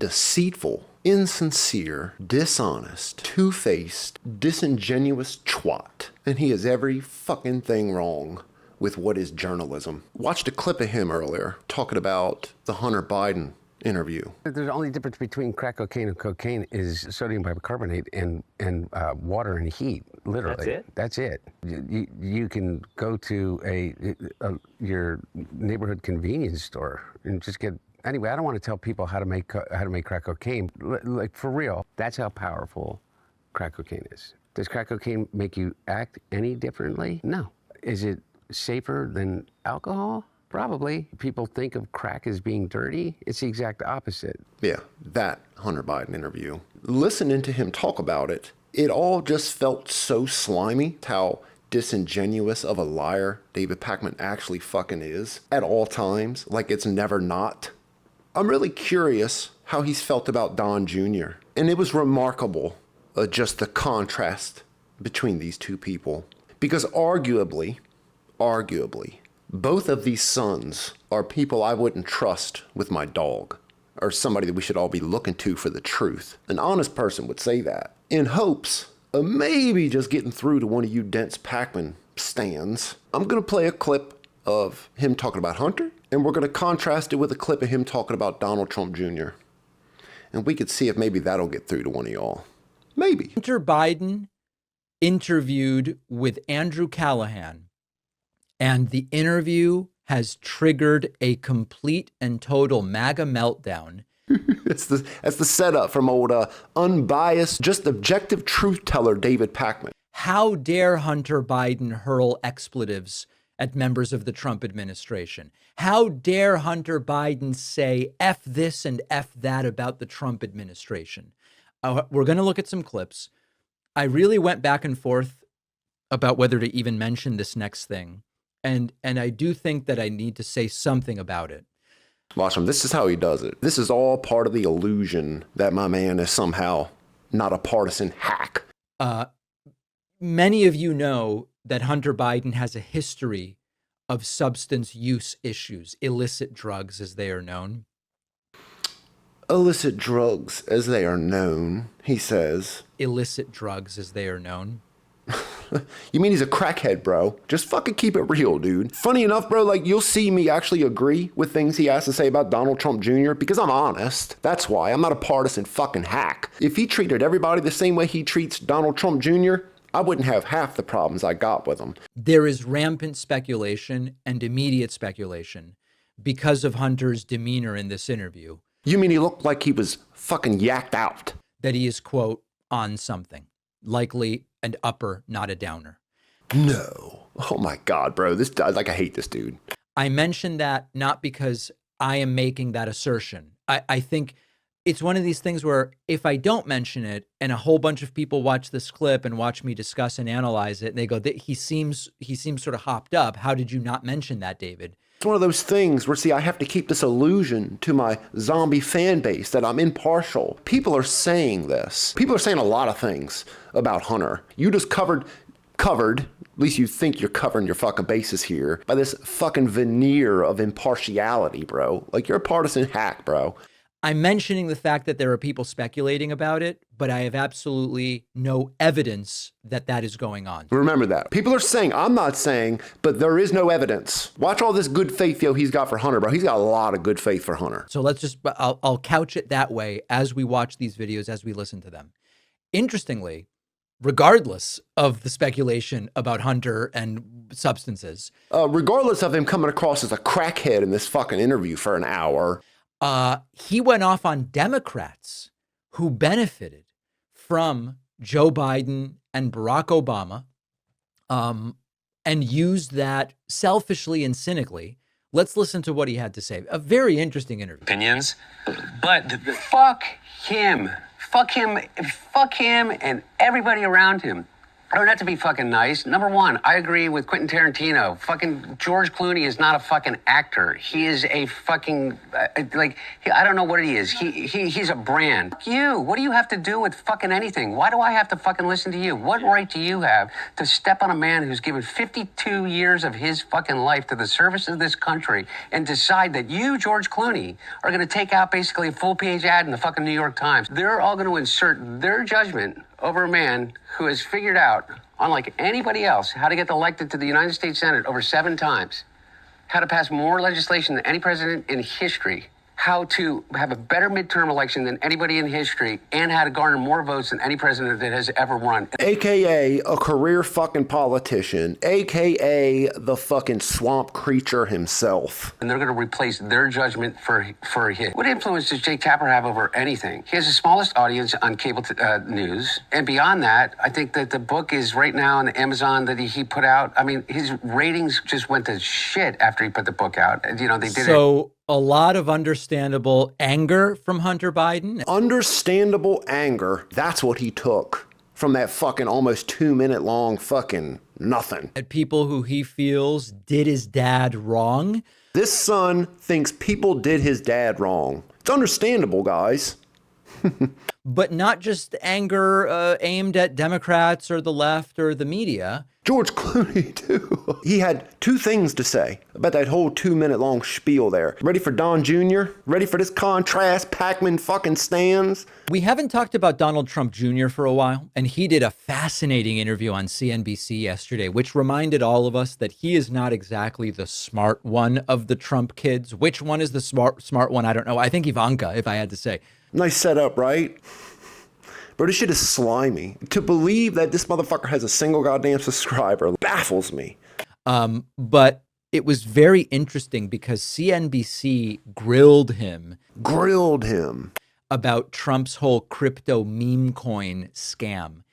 deceitful, insincere, dishonest, two-faced, disingenuous twat. And he has every fucking thing wrong with what is journalism. Watched a clip of him earlier talking about the Hunter Biden interview. The only difference between crack cocaine and cocaine is sodium bicarbonate and water and heat, literally. That's it? You can go to your neighborhood convenience store and just get. Anyway, I don't want to tell people how to make crack cocaine. Like, for real, that's how powerful crack cocaine is. Does crack cocaine make you act any differently? No. Is it safer than alcohol? Probably. People think of crack as being dirty. It's the exact opposite. Yeah, that Hunter Biden interview. Listening to him talk about it, it all just felt so slimy, how disingenuous of a liar David Pakman actually fucking is at all times, like it's never not. I'm really curious how he's felt about Don Jr. And it was remarkable, just the contrast between these two people. Because arguably, both of these sons are people I wouldn't trust with my dog, or somebody that we should all be looking to for the truth. An honest person would say that, in hopes of maybe just getting through to one of you dense Pakman stands. I'm gonna play a clip of him talking about Hunter, and we're gonna contrast it with a clip of him talking about Donald Trump Jr. And we could see if maybe that'll get through to one of y'all. Maybe. Hunter Biden interviewed with Andrew Callahan, and the interview has triggered a complete and total MAGA meltdown. That's the setup from old unbiased, just objective truth teller David Pakman. How dare Hunter Biden hurl expletives at members of the Trump administration? How dare Hunter Biden say F this and F that about the Trump administration? We're going to look at some clips. I really went back and forth about whether to even mention this next thing. And I do think that I need to say something about it. Watch him. This is how he does it. This is all part of the illusion that my man is somehow not a partisan hack. Many of you know that Hunter Biden has a history of substance use issues, illicit drugs as they are known. Illicit drugs as they are known, he says. Illicit drugs as they are known. You mean he's a crackhead, bro? Just fucking keep it real, dude. Funny enough, bro, like you'll see me actually agree with things he has to say about Donald Trump Jr. because I'm honest. That's why. I'm not a partisan fucking hack. If he treated everybody the same way he treats Donald Trump Jr., I wouldn't have half the problems I got with him. There is rampant speculation and immediate speculation because of Hunter's demeanor in this interview. You mean he looked like he was fucking yacked out? That he is, quote, on something. Likely an upper, not a downer. No. Oh my God, bro. I hate this dude. I mention that not because I am making that assertion. I think it's one of these things where if I don't mention it and a whole bunch of people watch this clip and watch me discuss and analyze it, and they go, he seems sort of hopped up. How did you not mention that, David? It's one of those things where, see, I have to keep this illusion to my zombie fan base that I'm impartial. People are saying this. People are saying a lot of things about Hunter. You just covered, at least you think you're covering your fucking bases here, by this fucking veneer of impartiality, bro. Like, you're a partisan hack, bro. I'm mentioning the fact that there are people speculating about it, but I have absolutely no evidence that that is going on. Remember that. People are saying, I'm not saying, but there is no evidence. Watch all this good faith, he's got for Hunter, bro. He's got a lot of good faith for Hunter. So I'll couch it that way as we watch these videos, as we listen to them. Interestingly, regardless of the speculation about Hunter and substances. Regardless of him coming across as a crackhead in this fucking interview for an hour. He went off on Democrats who benefited from Joe Biden and Barack Obama, and used that selfishly and cynically. Let's listen to what he had to say. A very interesting interview. Opinions, but fuck him and everybody around him. I don't have to be fucking nice. Number one, I agree with Quentin Tarantino. Fucking George Clooney is not a fucking actor. He is a fucking, I don't know what he is. He's a brand. You, what do you have to do with fucking anything? Why do I have to fucking listen to you? What right do you have to step on a man who's given 52 years of his fucking life to the service of this country and decide that you, George Clooney, are going to take out basically a full-page ad in the fucking New York Times? They're all going to insert their judgment over a man who has figured out, unlike anybody else, how to get elected to the United States Senate over 7 times, how to pass more legislation than any president in history, how to have a better midterm election than anybody in history, and how to garner more votes than any president that has ever run. AKA a career fucking politician, AKA the fucking swamp creature himself. And they're going to replace their judgment for his. What influence does Jake Tapper have over anything? He has the smallest audience on cable news. And beyond that, I think that the book is right now on Amazon that he put out. I mean, his ratings just went to shit after he put the book out. You know, they did it. A lot of understandable anger from Hunter Biden. Understandable anger. That's what he took from that fucking almost 2-minute long fucking nothing. At people who he feels did his dad wrong. This son thinks people did his dad wrong. It's understandable, guys. But not just anger aimed at Democrats or the left or the media. George Clooney, too. He had 2 things to say about that whole 2-minute long spiel there. Ready for Don Jr.? Ready for this contrast Pakman fucking stands? We haven't talked about Donald Trump Jr. for a while, and he did a fascinating interview on CNBC yesterday, which reminded all of us that he is not exactly the smart one of the Trump kids. Which one is the smart one? I don't know. I think Ivanka, if I had to say. Nice setup, right? Bro, this shit is slimy. To believe that this motherfucker has a single goddamn subscriber baffles me. But it was very interesting because CNBC grilled him about Trump's whole crypto meme coin scam.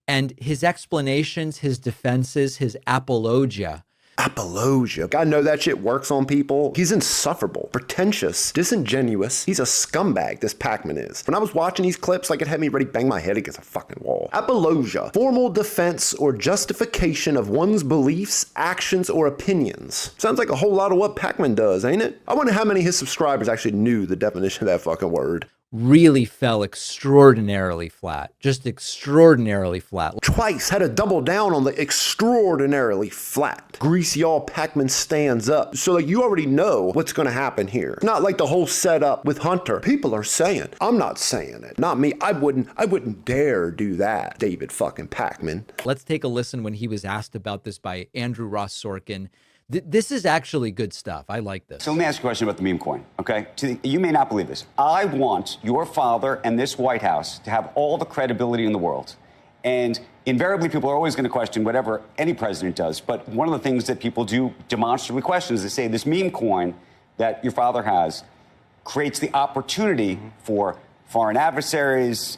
And his explanations, his defenses, his apologia. Apologia. I know that shit works on people. He's insufferable, pretentious, disingenuous. He's a scumbag, this Pakman is. When I was watching these clips, like it had me ready to bang my head against a fucking wall. Apologia. Formal defense or justification of one's beliefs, actions, or opinions. Sounds like a whole lot of what Pakman does, ain't it? I wonder how many of his subscribers actually knew the definition of that fucking word. Really fell extraordinarily flat, just extraordinarily flat. Twice had to double down on the extraordinarily flat. Greasy all Pakman stands up. So like you already know what's going to happen here. Not like the whole setup with Hunter. People are saying, I'm not saying it. Not me. I wouldn't dare do that, David fucking Pakman. Let's take a listen when he was asked about this by Andrew Ross Sorkin. This is actually good stuff. I like this. So let me ask you a question about the meme coin, okay? You may not believe this. I want your father and this White House to have all the credibility in the world. And invariably, people are always going to question whatever any president does. But one of the things that people do demonstrably question is they say this meme coin that your father has creates the opportunity for foreign adversaries,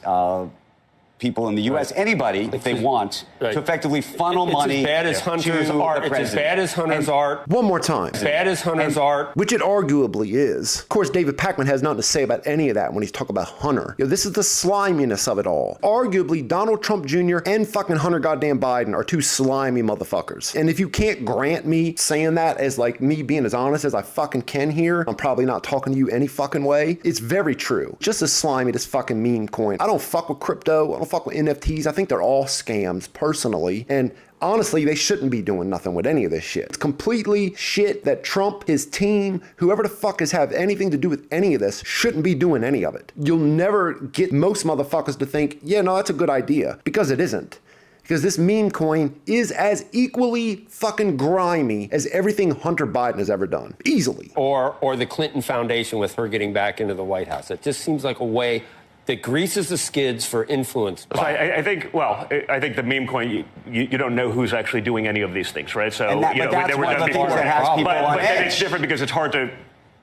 people in the U.S., anybody, if they want, to effectively funnel money. It's as bad as Hunter's art. It's as bad as Hunter's art. One more time. As bad as Hunter's art. Which it arguably is. Of course, David Pakman has nothing to say about any of that when he's talking about Hunter. This is the sliminess of it all. Arguably, Donald Trump Jr. and fucking Hunter goddamn Biden are 2 slimy motherfuckers. And if you can't grant me saying that as like me being as honest as I fucking can here, I'm probably not talking to you any fucking way. It's very true. Just as slimy as fucking meme coin. I don't fuck with crypto. I don't fuck with NFTs. I think they're all scams personally. And honestly, they shouldn't be doing nothing with any of this shit. It's completely shit that Trump, his team, whoever the fuck has have anything to do with any of this shouldn't be doing any of it. You'll never get most motherfuckers to think, yeah, no, that's a good idea. Because it isn't. Because this meme coin is as equally fucking grimy as everything Hunter Biden has ever done. Easily. Or the Clinton Foundation with her getting back into the White House. It just seems like a way that greases the skids for influence. So I think the meme coin, you don't know who's actually doing any of these things, right? So that's one of the things that has people on edge. But it's different because it's hard to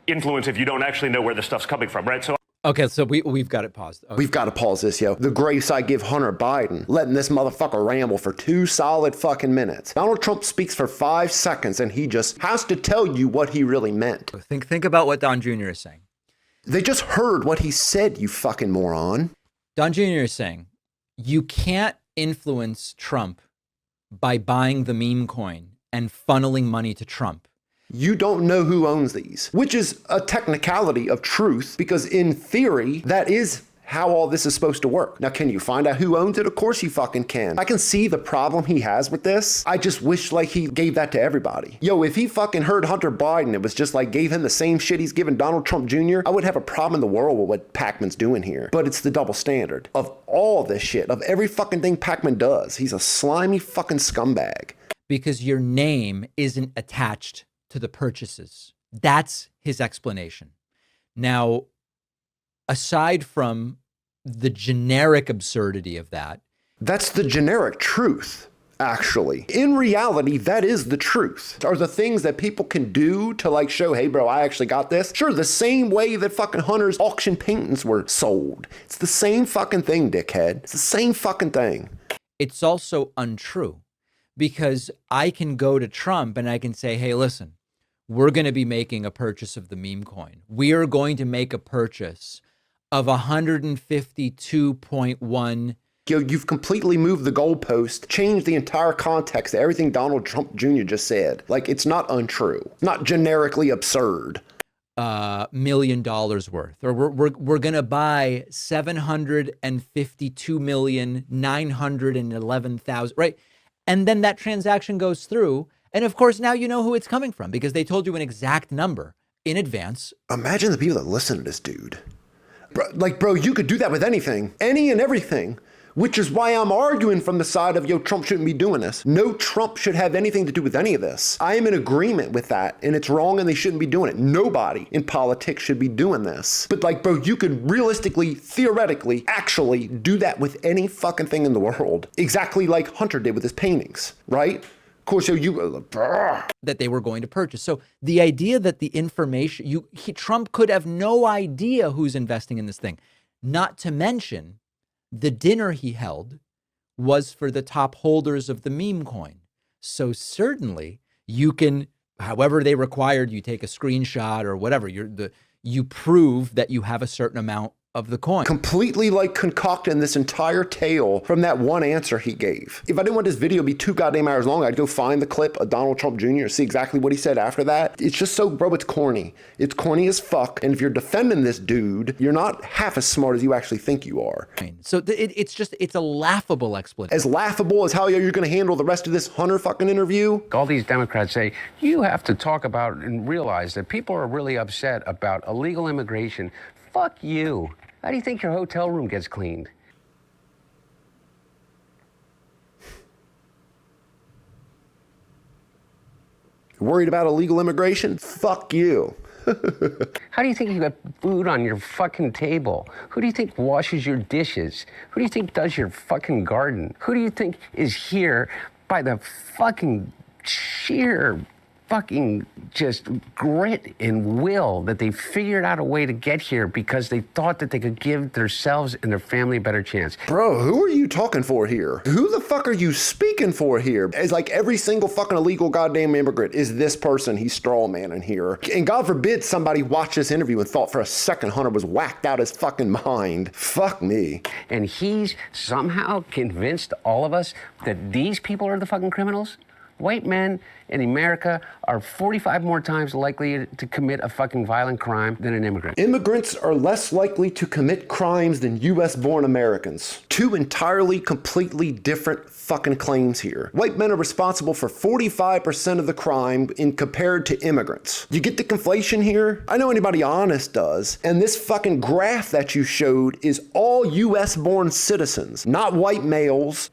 influence if you don't actually know where the stuff's coming from, right? So Okay, so we've got it paused. Okay. We've got to pause this, yo. The grace I give Hunter Biden, letting this motherfucker ramble for 2 solid fucking minutes. Donald Trump speaks for 5 seconds and he just has to tell you what he really meant. Think about what Don Jr. is saying. They just heard what he said, you fucking moron. Don Jr. is saying, you can't influence Trump by buying the meme coin and funneling money to Trump. You don't know who owns these, which is a technicality of truth, because in theory, that is how all this is supposed to work. Now, can you find out who owns it? Of course you fucking can. I can see the problem he has with this. I just wish like he gave that to everybody. Yo, if he fucking heard Hunter Biden, it was just like gave him the same shit he's giving Donald Trump Jr., I would have a problem in the world with what Pakman's doing here. But it's the double standard of all this shit, of every fucking thing Pakman does. He's a slimy fucking scumbag. Because your name isn't attached to the purchases. That's his explanation. Now, aside from the generic absurdity of that. That's the generic truth, actually. In reality, that is the truth. Are the things that people can do to like show, hey bro, I actually got this? Sure, the same way that fucking Hunter's auction paintings were sold. It's the same fucking thing, dickhead. It's the same fucking thing. It's also untrue, because I can go to Trump and I can say, hey, listen, we're going to be making a purchase of the meme coin. We are going to make a purchase of 152.1. Yo, you've completely moved the goalpost, changed the entire context of everything Donald Trump Jr. just said. Like, it's not untrue, not generically absurd. $1 million worth, or we're going to buy 752,911,000, right? And then that transaction goes through. And of course, now you know who it's coming from because they told you an exact number in advance. Imagine the people that listen to this dude. Bro, you could do that with anything, any and everything, which is why I'm arguing from the side of, yo, Trump shouldn't be doing this. No, Trump should have anything to do with any of this. I am in agreement with that, and it's wrong and they shouldn't be doing it. Nobody in politics should be doing this. But like, bro, you could realistically, theoretically, actually do that with any fucking thing in the world. Exactly like Hunter did with his paintings, right? Of course, that they were going to purchase. So the idea that the information, Trump could have no idea who's investing in this thing. Not to mention, the dinner he held was for the top holders of the meme coin. So certainly you can, however they required, you take a screenshot or whatever, you prove that you have a certain amount of the coin. Completely like concocting this entire tale from that one answer he gave. If I didn't want this video to be 2 goddamn hours long, I'd go find the clip of Donald Trump Jr. see exactly what he said after that. It's just so, bro, it's corny. It's corny as fuck. And if you're defending this dude, you're not half as smart as you actually think you are. So it's a laughable explanation. As laughable as how you're gonna handle the rest of this Hunter fucking interview. All these Democrats say, you have to talk about and realize that people are really upset about illegal immigration. Fuck you. How do you think your hotel room gets cleaned? Worried about illegal immigration? Fuck you. How do you think you got food on your fucking table? Who do you think washes your dishes? Who do you think does your fucking garden? Who do you think is here by the fucking sheer fucking just grit and will that they figured out a way to get here because they thought that they could give themselves and their family a better chance. Bro, who are you talking for here? Who the fuck are you speaking for here? It's like every single fucking illegal goddamn immigrant is this person he's straw manning here. And God forbid somebody watched this interview and thought for a second Hunter was whacked out his fucking mind. Fuck me. And he's somehow convinced all of us that these people are the fucking criminals? White men in America are 45 more times likely to commit a fucking violent crime than an immigrant. Immigrants are less likely to commit crimes than US-born Americans. 2 entirely, completely different fucking claims here. White men are responsible for 45% of the crime in compared to immigrants. You get the conflation here? I know anybody honest does. And this fucking graph that you showed is all US-born citizens, not white males.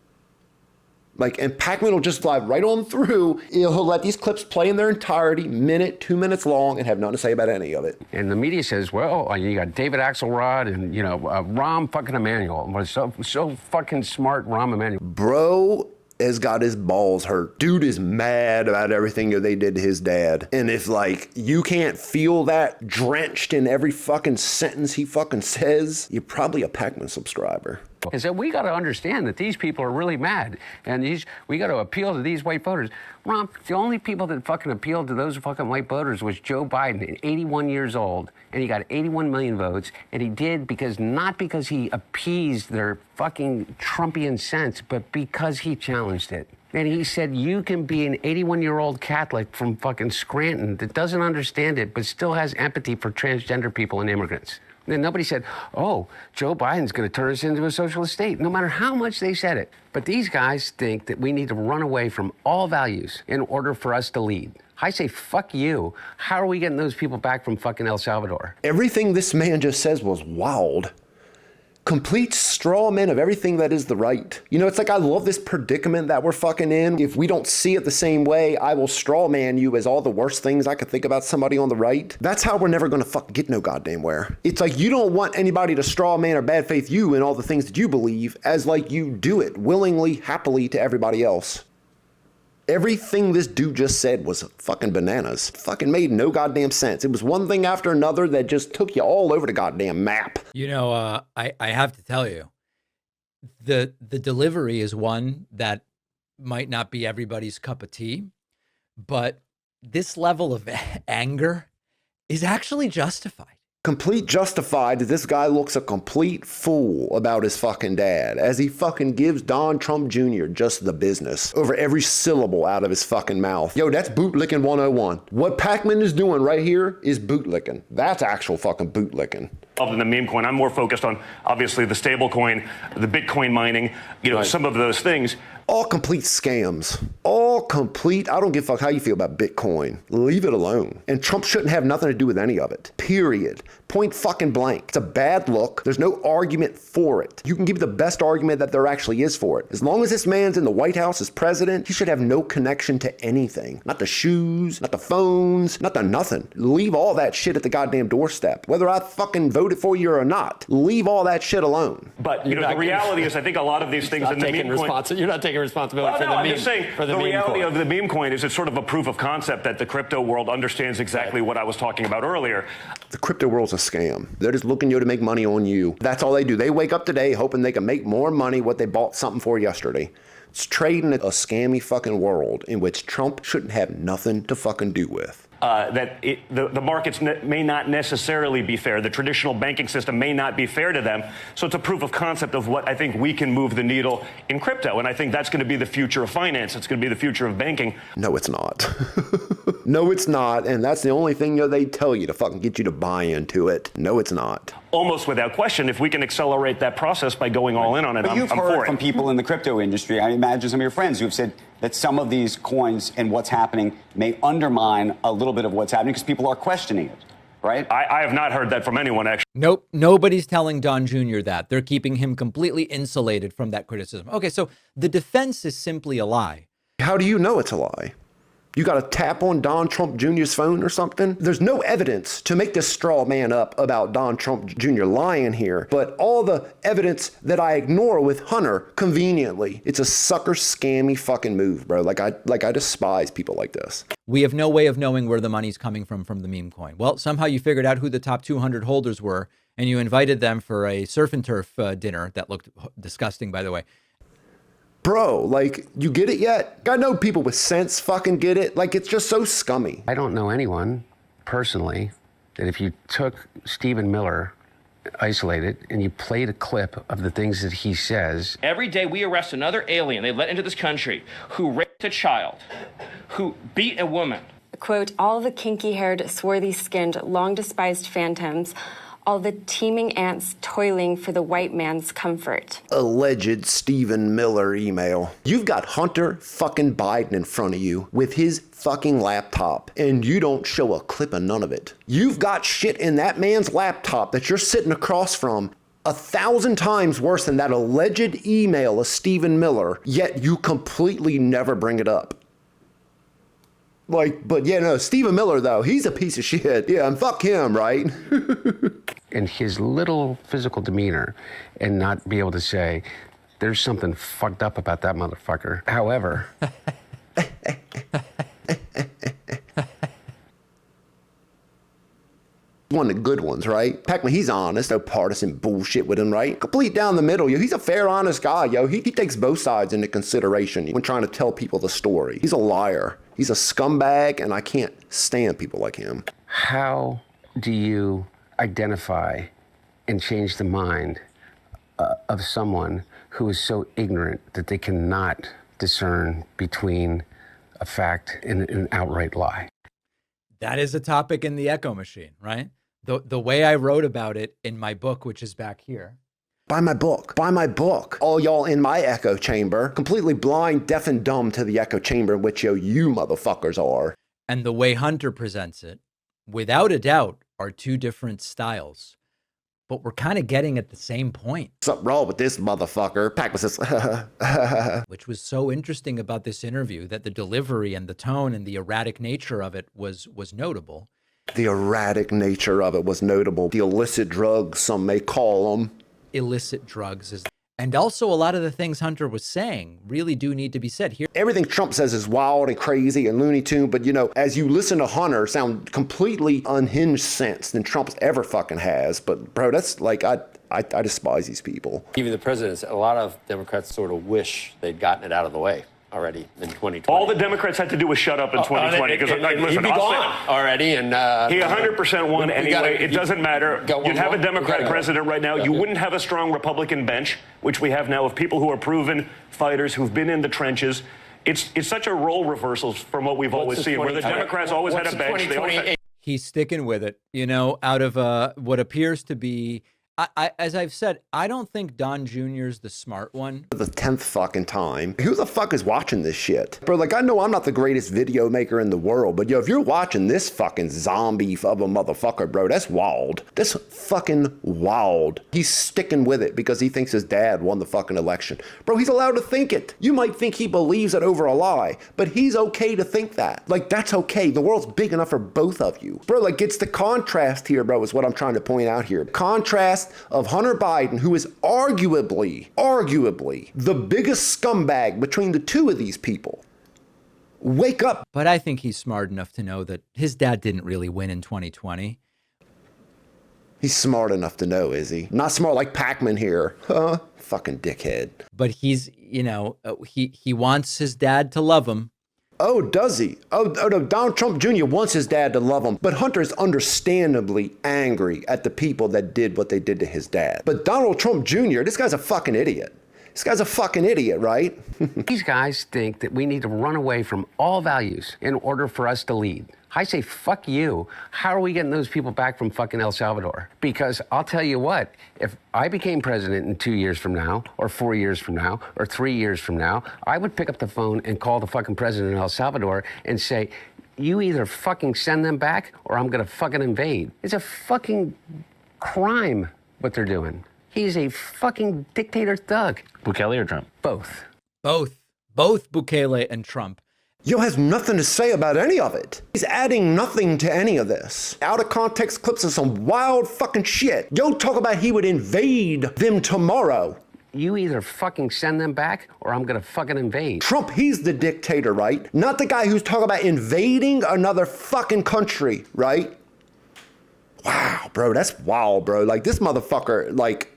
Like, and Pakman will just fly right on through. He'll let these clips play in their entirety, 2 minutes long, and have nothing to say about any of it. And the media says, well, you got David Axelrod and, Rahm fucking Emanuel. Was so fucking smart, Rahm Emanuel. Bro has got his balls hurt. Dude is mad about everything that they did to his dad. And if, like, you can't feel that drenched in every fucking sentence he fucking says, you're probably a Pakman subscriber. Is that we got to understand that these people are really mad, and we got to appeal to these white voters. Ron, the only people that fucking appealed to those fucking white voters was Joe Biden, 81 years old, and he got 81 million votes, and he did not because he appeased their fucking Trumpian sense, but because he challenged it. And he said, you can be an 81-year-old Catholic from fucking Scranton that doesn't understand it, but still has empathy for transgender people and immigrants. And then nobody said, oh, Joe Biden's going to turn us into a socialist state, no matter how much they said it. But these guys think that we need to run away from all values in order for us to lead. I say, fuck you. How are we getting those people back from fucking El Salvador? Everything this man just says was wild. Complete straw man of everything that is the right. You know, it's like, I love this predicament that we're fucking in. If we don't see it the same way, I will straw man you as all the worst things I could think about somebody on the right. That's how we're never gonna fucking get no goddamn where. It's like, you don't want anybody to straw man or bad faith you in all the things that you believe, as like you do it willingly, happily to everybody else. Everything this dude just said was fucking bananas. Fucking made no goddamn sense. It was one thing after another that just took you all over the goddamn map. You know, I have to tell you, the delivery is one that might not be everybody's cup of tea, but this level of anger is actually justified. Complete justified that this guy looks a complete fool about his fucking dad as he fucking gives Don Trump Jr. just the business over every syllable out of his fucking mouth. Yo, that's bootlicking 101. What Pakman is doing right here is bootlicking. That's actual fucking bootlicking. Other than the meme coin, I'm more focused on, obviously, the stable coin, the Bitcoin mining, you know, some of those things. All complete scams. All complete. I don't give a fuck how you feel about Bitcoin. Leave it alone. And Trump shouldn't have nothing to do with any of it. Period. Point fucking blank. It's a bad look. There's no argument for it. You can give the best argument that there actually is for it. As long as this man's in the White House as president, he should have no connection to anything. Not the shoes, not the phones, not the nothing. Leave all that shit at the goddamn doorstep. Whether I fucking voted for you or not, leave all that shit alone. But you know, the reality is, I think a lot of these things in the meme coin. You're not taking responsibility for the meme. I'm just saying, the reality of the meme coin is it's sort of a proof of concept that the crypto world understands exactly what I was talking about earlier. The crypto world's a scam. They're just looking to make money on you. That's all they do. They wake up today hoping they can make more money what they bought something for yesterday. It's trading a scammy fucking world in which Trump shouldn't have nothing to fucking do with. The markets may not necessarily be fair. The traditional banking system may not be fair to them. So it's a proof of concept of what I think we can move the needle in crypto. And I think that's going to be the future of finance. It's going to be the future of banking. No, it's not. No, it's not. And that's the only thing they tell you to fucking get you to buy into it. No, it's not. Almost without question, if we can accelerate that process by going all in on it, but you've I'm heard for from it. people in the crypto industry, I imagine some of your friends who have said that some of these coins and what's happening may undermine a little bit of what's happening because people are questioning it, right? I have not heard that from anyone, actually. Nope. Nobody's telling Don Jr. that. They're keeping him completely insulated from that criticism. Okay, so the defense is simply a lie. How do you know it's a lie? You got to tap on Don Trump Jr.'s phone or something? There's no evidence to make this straw man up about Don Trump Jr. lying here, but all the evidence that I ignore with Hunter, conveniently, it's a sucker scammy fucking move, bro. Like I despise people like this. We have no way of knowing where the money's coming from the meme coin. Well, somehow you figured out who the top 200 holders were, and you invited them for a surf and turf dinner that looked disgusting, by the way. Bro, like, you get it yet? I know people with sense fucking get it. Like, it's just so scummy. I don't know anyone personally that if you took Stephen Miller, isolated, and you played a clip of the things that he says. Every day we arrest another alien they let into this country who raped a child, who beat a woman. Quote, all the kinky-haired, swarthy-skinned, long-despised phantoms, all the teeming ants toiling for the white man's comfort. Alleged Stephen Miller email. You've got Hunter fucking Biden in front of you with his fucking laptop, and you don't show a clip of none of it. You've got shit in that man's laptop that you're sitting across from 1,000 times worse than that alleged email of Stephen Miller, yet you completely never bring it up. Like, but yeah, no, Stephen Miller, though, he's a piece of shit. Yeah, and fuck him, right? And his little physical demeanor, and not be able to say, there's something fucked up about that motherfucker. However, one of the good ones, right? Pakman, he's honest, no partisan bullshit with him, right? Complete down the middle, yo. He's a fair, honest guy, yo. He takes both sides into consideration when trying to tell people the story. He's a liar. He's a scumbag, and I can't stand people like him. how do you identify and change the mind of someone who is so ignorant that they cannot discern between a fact and an outright lie. That is a topic in the echo machine, right? The way I wrote about it in my book, which is back here. Buy my book. Buy my book. All y'all in my echo chamber, completely blind, deaf, and dumb to the echo chamber in which you motherfuckers are. And the way Hunter presents it, without a doubt, are two different styles. But we're kind of getting at the same point. Something wrong with this motherfucker. Pakman says, which was so interesting about this interview, that the delivery and the tone and the erratic nature of it was notable. The erratic nature of it was notable. The illicit drugs, some may call them. Illicit drugs. And also a lot of the things Hunter was saying really do need to be said here. Everything Trump says is wild and crazy and Looney Tune, but as you listen to Hunter, sound completely unhinged sense than Trump's ever fucking has. But bro, that's like, I despise these people. Even the president's, a lot of Democrats sort of wish they'd gotten it out of the way already in 2020. All the Democrats had to do was shut up in 2020. Because listen, he'd be gone already, and he 100% won anyway. It doesn't matter. You'd have a Democrat president right now. You wouldn't have a strong Republican bench, which we have now, of people who are proven fighters who've been in the trenches. It's such a role reversal from what we've always seen, where the Democrats always had a bench. He's sticking with it, out of what appears to be. As I've said, I don't think Don Jr.'s the smart one. For the 10th fucking time. Who the fuck is watching this shit? Bro, I know I'm not the greatest video maker in the world, but if you're watching this fucking zombie of a motherfucker, bro, that's wild. That's fucking wild. He's sticking with it because he thinks his dad won the fucking election. Bro, he's allowed to think it. You might think he believes it over a lie, but he's okay to think that. That's okay. The world's big enough for both of you. Bro, it's the contrast here, bro, is what I'm trying to point out here. Contrast of Hunter Biden, who is arguably the biggest scumbag between the two of these people. Wake up. But I think he's smart enough to know that his dad didn't really win in 2020. He's smart enough to know, is he? Not smart like Pakman here. Huh? Fucking dickhead. But he's, he wants his dad to love him. Oh, does he? Oh, no, Donald Trump Jr. wants his dad to love him, but Hunter is understandably angry at the people that did what they did to his dad. But Donald Trump Jr., this guy's a fucking idiot. This guy's a fucking idiot, right? These guys think that we need to run away from all values in order for us to lead. I say, fuck you. How are we getting those people back from fucking El Salvador? Because I'll tell you what, if I became president in 2 years from now, or 4 years from now, or 3 years from now, I would pick up the phone and call the fucking president of El Salvador and say, you either fucking send them back or I'm gonna fucking invade. It's a fucking crime what they're doing. He's a fucking dictator thug. Bukele or Trump? Both. Both Bukele and Trump. Has nothing to say about any of it. He's adding nothing to any of this. Out of context clips of some wild fucking shit. Talk about he would invade them tomorrow. You either fucking send them back or I'm gonna fucking invade. Trump, he's the dictator, right? Not the guy who's talking about invading another fucking country, right? Wow, bro, that's wild, bro. This motherfucker,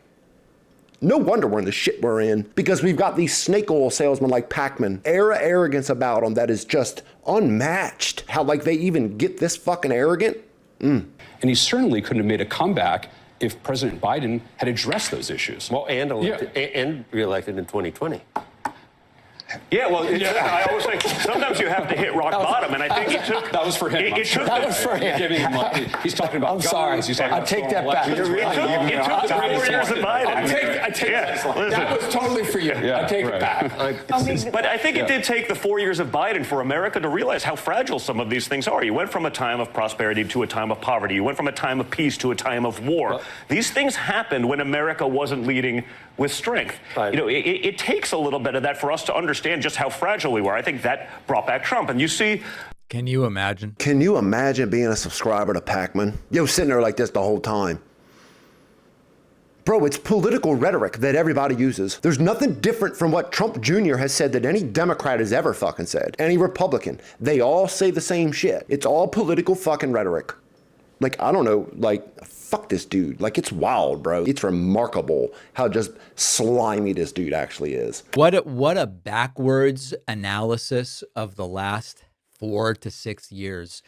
no wonder we're in the shit we're in, because we've got these snake oil salesmen like Pakman. Arrogance about them that is just unmatched. How they even get this fucking arrogant? And he certainly couldn't have made a comeback if President Biden had addressed those issues. Well, and reelected in 2020. Yeah, well, I always say sometimes you have to hit rock bottom, and I think he took. That was for him. That was for him. He's talking about. I'm sorry. I take that back. It took the 4 years of Biden. I take that was totally for you. I take it back. But I think it did take the 4 years of Biden for America to realize how fragile some of these things are. You went from a time of prosperity to a time of poverty. You went from a time of peace to a time of war. These things happened when America wasn't leading with strength. Right. It takes a little bit of that for us to understand just how fragile we were. I think that brought back Trump. And you see... Can you imagine? Can you imagine being a subscriber to Pakman? Sitting there like this the whole time. Bro, it's political rhetoric that everybody uses. There's nothing different from what Trump Jr. has said that any Democrat has ever fucking said. Any Republican. They all say the same shit. It's all political fucking rhetoric. I don't know, fuck this dude. It's wild, bro. It's remarkable how just slimy this dude actually is. What a backwards analysis of the last 4 to 6 years.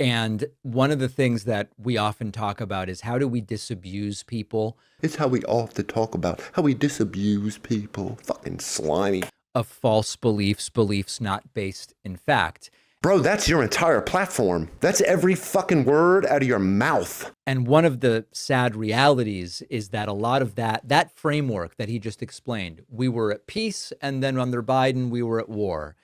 And one of the things that we often talk about is how do we disabuse people? It's how we often talk about how we disabuse people. Fucking slimy. of false beliefs, beliefs not based in fact. Bro, that's your entire platform. That's every fucking word out of your mouth. And one of the sad realities is that a lot of that framework that he just explained, we were at peace, and then under Biden, we were at war.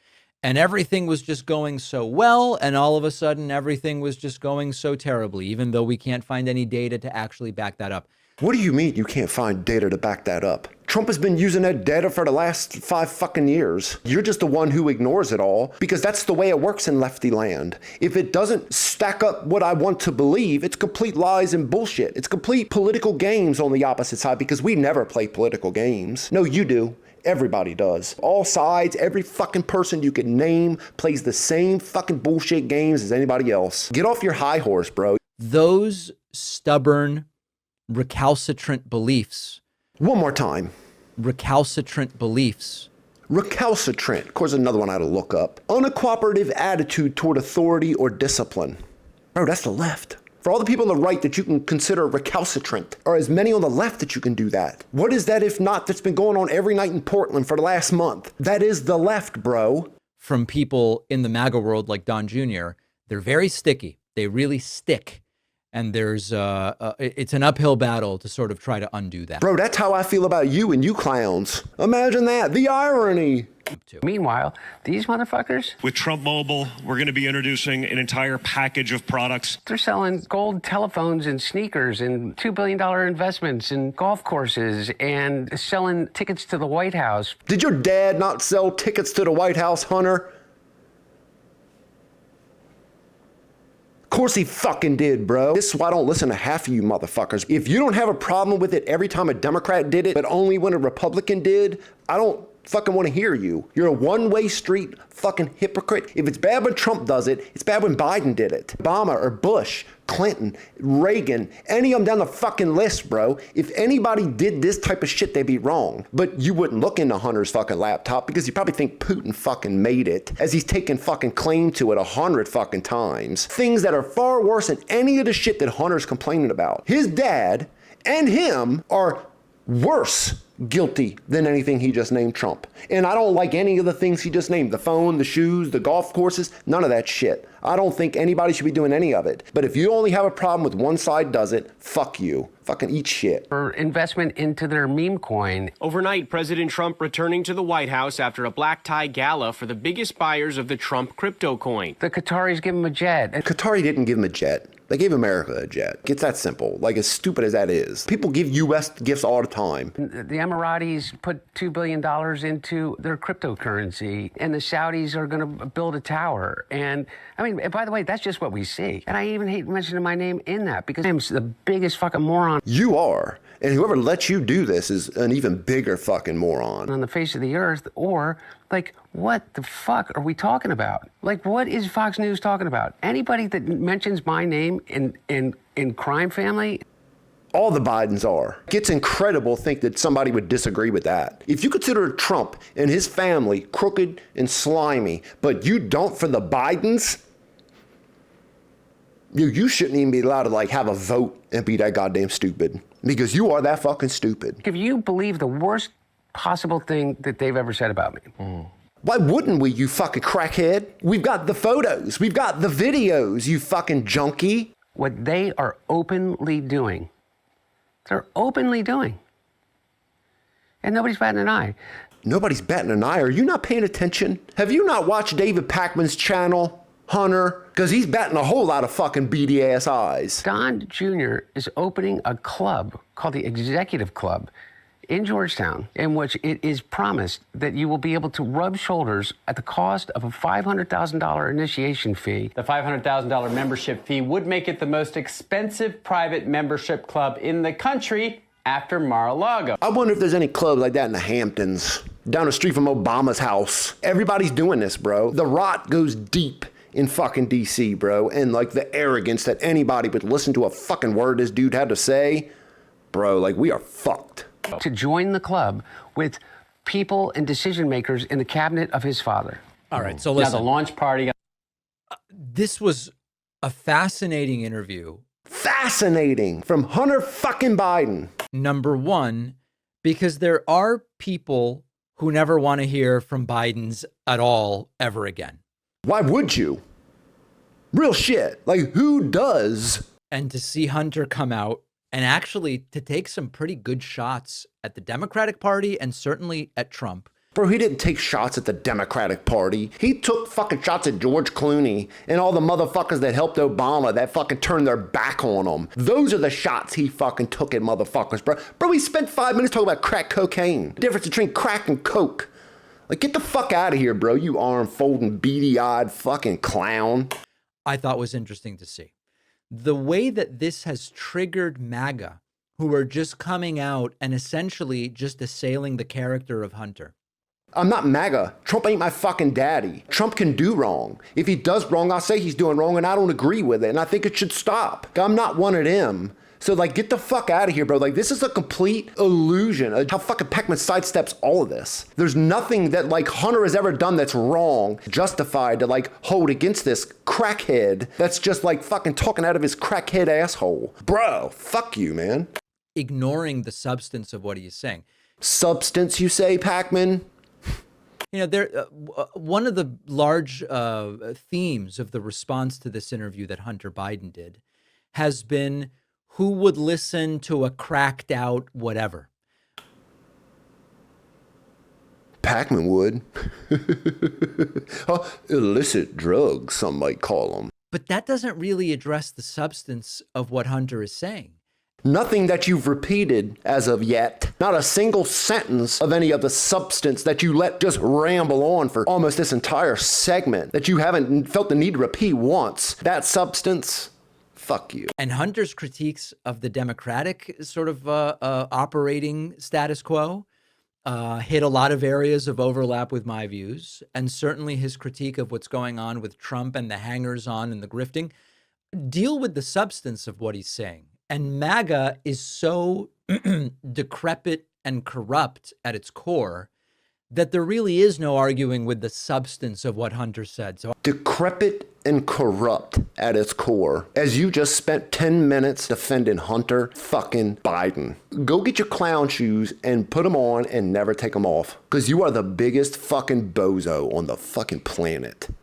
And everything was just going so well, and all of a sudden, everything was just going so terribly, even though we can't find any data to actually back that up. What do you mean you can't find data to back that up? Trump has been using that data for the last 5 fucking years. You're just the one who ignores it all, because that's the way it works in lefty land. If it doesn't stack up what I want to believe, it's complete lies and bullshit. It's complete political games on the opposite side, because we never play political games. No, you do. Everybody does. All sides, every fucking person you can name plays the same fucking bullshit games as anybody else. Get off your high horse, bro. Those stubborn, recalcitrant beliefs. One more time. Recalcitrant beliefs. Recalcitrant. Of course, another one I had to look up. Uncooperative attitude toward authority or discipline. Bro, that's the left. For all the people on the right that you can consider recalcitrant, or as many on the left that you can do that. What is that if not that's been going on every night in Portland for the last month? That is the left, bro. From people in the MAGA world like Don Jr., they're very sticky. They really stick. And there's it's an uphill battle to sort of try to undo that. Bro, that's how I feel about you and you clowns. Imagine that, the irony. Meanwhile, these motherfuckers, With Trump Mobile, we're going to be introducing an entire package of products. they're selling gold telephones and sneakers and $2 billion investments in golf courses and selling tickets to the White House. Did your dad not sell tickets to the White House, Hunter? Of course he fucking did, bro. This is why I don't listen to half of you motherfuckers. If you don't have a problem with it every time a Democrat did it, but only when a Republican did, I don't fucking want to hear you. You're a one-way street fucking hypocrite. If it's bad when Trump does it, it's bad when Biden did it. Obama or Bush, Clinton, Reagan, any of them down the fucking list, bro. If anybody did this type of shit, they'd be wrong. But you wouldn't look into Hunter's fucking laptop because you probably think Putin fucking made it, as he's taken fucking claim to it 100 fucking times. Things that are far worse than any of the shit that Hunter's complaining about. His dad and him are worse guilty than anything he just named Trump. And I don't like any of the things he just named. The phone, the shoes, the golf courses, none of that shit. I don't think anybody should be doing any of it. But if you only have a problem with one side does it, fuck you. Fucking eat shit. For investment into their meme coin. Overnight, President Trump returning to the White House after a black tie gala for the biggest buyers of the Trump crypto coin. The Qataris give him a jet. Qatari didn't give him a jet. They gave America a jet. It's that simple. Like, as stupid as that is. People give U.S. gifts all the time. The Emiratis put $2 billion into their cryptocurrency, and the Saudis are going to build a tower. And I mean, and by the way, that's just what we see. And I even hate mentioning my name in that because I'm the biggest fucking moron. You are. And whoever lets you do this is an even bigger fucking moron. On the face of the earth, or like, what the fuck are we talking about? Like, what is Fox News talking about? Anybody that mentions my name in Crime Family? All the Bidens are. It's incredible to think that somebody would disagree with that. If you consider Trump and his family crooked and slimy, but you don't for the Bidens, you shouldn't even be allowed to like have a vote and be that goddamn stupid. Because you are that fucking stupid. If you believe the worst possible thing that they've ever said about me. Why wouldn't we, you fucking crackhead? We've got the photos. We've got the videos, you fucking junkie. What they are openly doing. They're openly doing. And nobody's batting an eye. Nobody's batting an eye. Are you not paying attention? Have you not watched David Pakman's channel, Hunter? Because he's batting a whole lot of fucking beady ass eyes. Don Jr. is opening a club called the Executive Club in Georgetown, in which it is promised that you will be able to rub shoulders at the cost of a $500,000 initiation fee. The $500,000 membership fee would make it the most expensive private membership club in the country after Mar-a-Lago. I wonder if there's any club like that in the Hamptons, down the street from Obama's house. Everybody's doing this, bro. The rot goes deep in fucking DC, bro. And like the arrogance that anybody would listen to a fucking word this dude had to say, bro, like we are fucked. To join the club with people and decision makers in the cabinet of his father. All right, so listen. Now the launch party. This was a fascinating interview. Fascinating. From Hunter fucking Biden. Number one, because there are people who never want to hear from Bidens at all ever again. Why would you? Real shit. Like, who does? And to see Hunter come out and actually to take some pretty good shots at the Democratic Party and certainly at Trump. Bro, he didn't take shots at the Democratic Party. He took fucking shots at George Clooney and all the motherfuckers that helped Obama that fucking turned their back on him. Those are the shots he fucking took at motherfuckers, bro. Bro, he spent 5 minutes talking about crack cocaine. The difference between crack and coke. Like, get the fuck out of here, bro, you arm-folding, beady-eyed fucking clown. I thought was interesting to see. The way that this has triggered MAGA, who are just coming out and essentially just assailing the character of Hunter. I'm not MAGA. Trump ain't my fucking daddy. Trump can do wrong. If he does wrong, I'll say he's doing wrong and I don't agree with it. And I think it should stop. I'm not one of them. So, like, get the fuck out of here, bro. Like, this is a complete illusion of how fucking Pakman sidesteps all of this. There's nothing that, like, Hunter has ever done that's wrong, justified to, like, hold against this crackhead that's just, like, fucking talking out of his crackhead asshole. Bro, fuck you, man. Ignoring the substance of what he's saying. Substance, you say, Pakman? You know, one of the large themes of the response to this interview that Hunter Biden did has been who would listen to a cracked out whatever. Pakman would. Illicit drugs, some might call them. But that doesn't really address the substance of what Hunter is saying. Nothing that you've repeated as of yet. Not a single sentence of any of the substance that you let just ramble on for almost this entire segment that you haven't felt the need to repeat once. That substance, fuck you. And Hunter's critiques of the Democratic sort of operating status quo hit a lot of areas of overlap with my views. And certainly his critique of what's going on with Trump and the hangers-on and the grifting deal with the substance of what he's saying. And MAGA is so decrepit and corrupt at its core that there really is no arguing with the substance of what Hunter said. So decrepit and corrupt at its core. As you just spent 10 minutes defending Hunter fucking Biden. Go get your clown shoes and put them on and never take them off. Because you are the biggest fucking bozo on the fucking planet.